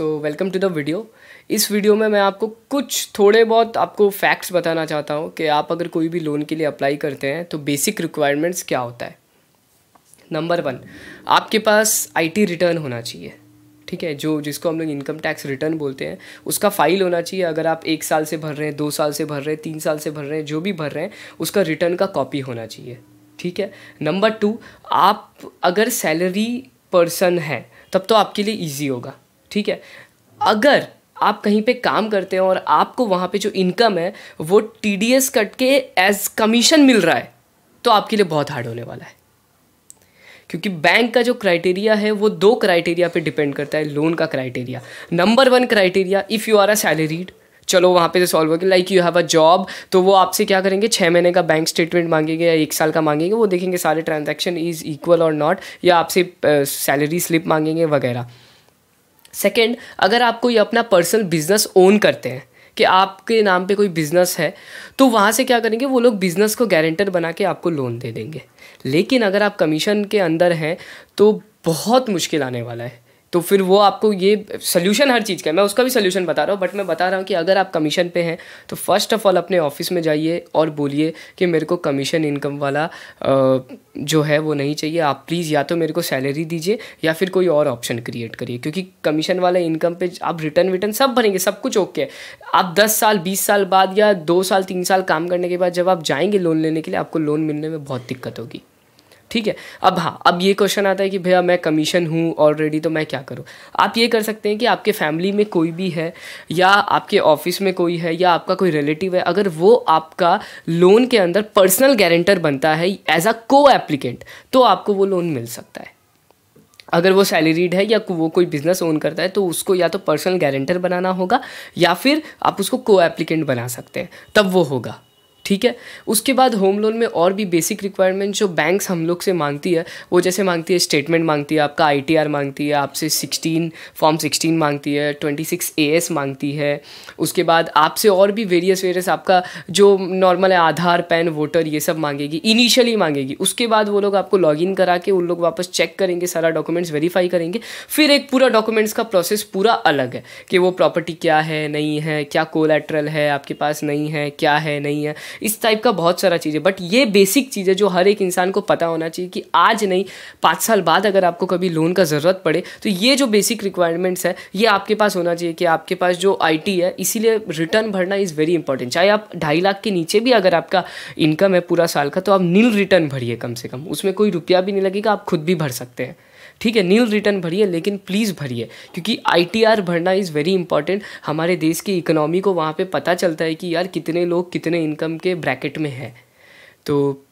तो welcome to the video. इस video में मैं आपको कुछ थोड़े बहुत आपको फैक्ट्स बताना चाहता हूँ कि आप अगर कोई भी लोन के लिए अप्लाई करते हैं तो बेसिक रिक्वायरमेंट्स क्या होता है। नंबर 1, आपके पास आईटी रिटर्न होना चाहिए। ठीक है, जिसको हम लोग इनकम टैक्स रिटर्न बोलते हैं, उसका फाइल होना चाहिए। अगर आप 1 साल से भर रहे हैं, 2 साल से भर रहे हैं, 3 साल से भर रहे हैं, जो भी भर रहे हैं उसका रिटर्न का कॉपी होना चाहिए। ठीक है। नंबर 2, आप अगर सैलरी पर्सन हैं तब तो आपके लिए ईजी होगा। ठीक है। अगर आप कहीं पे काम करते हैं और आपको वहाँ पे जो इनकम है वो टीडीएस कट के एज कमीशन मिल रहा है तो आपके लिए बहुत हार्ड होने वाला है, क्योंकि बैंक का जो क्राइटेरिया है वो 2 क्राइटेरिया पे डिपेंड करता है। लोन का criteria, number 1 criteria, if you are a salaried, चलो वहाँ पे तो सॉल्व होगी, like you have a job, तो वो आपसे क्या करेंगे, 6 महीने का बैंक स्टेटमेंट मांगेंगे या 1 साल का मांगेंगे, वो देखेंगे सारे ट्रांजैक्शन इज़ इक्वल और नॉट, या आपसे सैलरी स्लिप मांगेंगे वगैरह। सेकेंड, अगर आप कोई अपना पर्सनल बिजनेस ओन करते हैं कि आपके नाम पे कोई बिज़नेस है, तो वहाँ से क्या करेंगे, वो लोग बिज़नेस को गारंटर बना के आपको लोन दे देंगे। लेकिन अगर आप कमीशन के अंदर हैं तो बहुत मुश्किल आने वाला है। तो फिर वो आपको ये सोल्यूशन हर चीज़ का है, मैं उसका भी सोल्यूशन बता रहा हूँ, बट मैं बता रहा हूँ कि अगर आप कमीशन पे हैं तो फर्स्ट ऑफ ऑल अपने ऑफिस में जाइए और बोलिए कि मेरे को कमीशन इनकम वाला जो है वो नहीं चाहिए, आप प्लीज़ या तो मेरे को सैलरी दीजिए या फिर कोई और ऑप्शन क्रिएट करिए, क्योंकि कमीशन वाला इनकम पे आप रिटर्न सब भरेंगे, सब कुछ ओके है। आप 10 साल 20 साल बाद या 2 साल 3 साल काम करने के बाद जब आप जाएंगे लोन लेने के लिए, आपको लोन मिलने में बहुत दिक्कत होगी। ठीक है। अब ये क्वेश्चन आता है कि भैया मैं कमीशन हूँ ऑलरेडी, तो मैं क्या करूँ। आप ये कर सकते हैं कि आपके फैमिली में कोई भी है या आपके ऑफिस में कोई है या आपका कोई रिलेटिव है, अगर वो आपका लोन के अंदर पर्सनल गारंटर बनता है एज अ को एप्लीकेंट, तो आपको वो लोन मिल सकता है। अगर वो सैलरीड है या वो कोई बिजनेस ओन करता है तो उसको या तो पर्सनल गारंटर बनाना होगा या फिर आप उसको को एप्लीकेंट बना सकते हैं, तब वो होगा। ठीक है। उसके बाद होम लोन में और भी बेसिक रिक्वायरमेंट जो बैंक्स हम लोग से मांगती है, वो जैसे मांगती है स्टेटमेंट मांगती है, आपका आईटीआर मांगती है, आपसे फॉर्म 16 मांगती है, 26 एएस मांगती है। उसके बाद आपसे और भी वेरियस आपका जो नॉर्मल है आधार पैन वोटर ये सब मांगेगी, इनिशियली मांगेगी। उसके बाद वो लोग आपको लॉगिन करा के उन लोग वापस चेक करेंगे, सारा डॉक्यूमेंट्स वेरीफाई करेंगे। फिर एक पूरा डॉक्यूमेंट्स का प्रोसेस पूरा अलग है कि वो प्रॉपर्टी क्या है नहीं है, क्या कोलैटरल है आपके पास नहीं है, क्या है नहीं है, इस टाइप का बहुत सारा चीज़ें। बट ये बेसिक चीज़ें जो हर एक इंसान को पता होना चाहिए कि आज नहीं 5 साल बाद अगर आपको कभी लोन का ज़रूरत पड़े तो ये जो बेसिक रिक्वायरमेंट्स है ये आपके पास होना चाहिए कि आपके पास जो आईटी है। इसीलिए रिटर्न भरना इज़ वेरी इंपॉर्टेंट। चाहे आप 2.5 लाख के नीचे भी अगर आपका इनकम है पूरा साल का, तो आप नील रिटर्न भरिए कम से कम, उसमें कोई रुपया भी नहीं लगेगा, आप खुद भी भर सकते हैं। ठीक है, नील रिटर्न भरिए, लेकिन प्लीज़ भरिए, क्योंकि आईटीआर भरना इज़ वेरी इंपॉर्टेंट। हमारे देश की इकोनॉमी को वहाँ पे पता चलता है कि यार कितने लोग कितने इनकम के ब्रैकेट में हैं। तो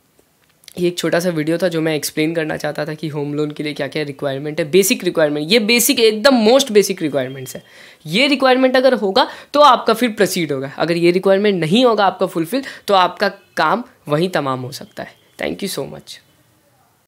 ये एक छोटा सा वीडियो था जो मैं एक्सप्लेन करना चाहता था कि होम लोन के लिए क्या क्या रिक्वायरमेंट है, बेसिक रिक्वायरमेंट। ये बेसिक एकदम मोस्ट बेसिक रिक्वायरमेंट्स है। ये रिक्वायरमेंट अगर होगा तो आपका फिर प्रोसीड होगा, अगर ये रिक्वायरमेंट नहीं होगा आपका फुलफिल, तो आपका काम वहीं तमाम हो सकता है। Thank you so much.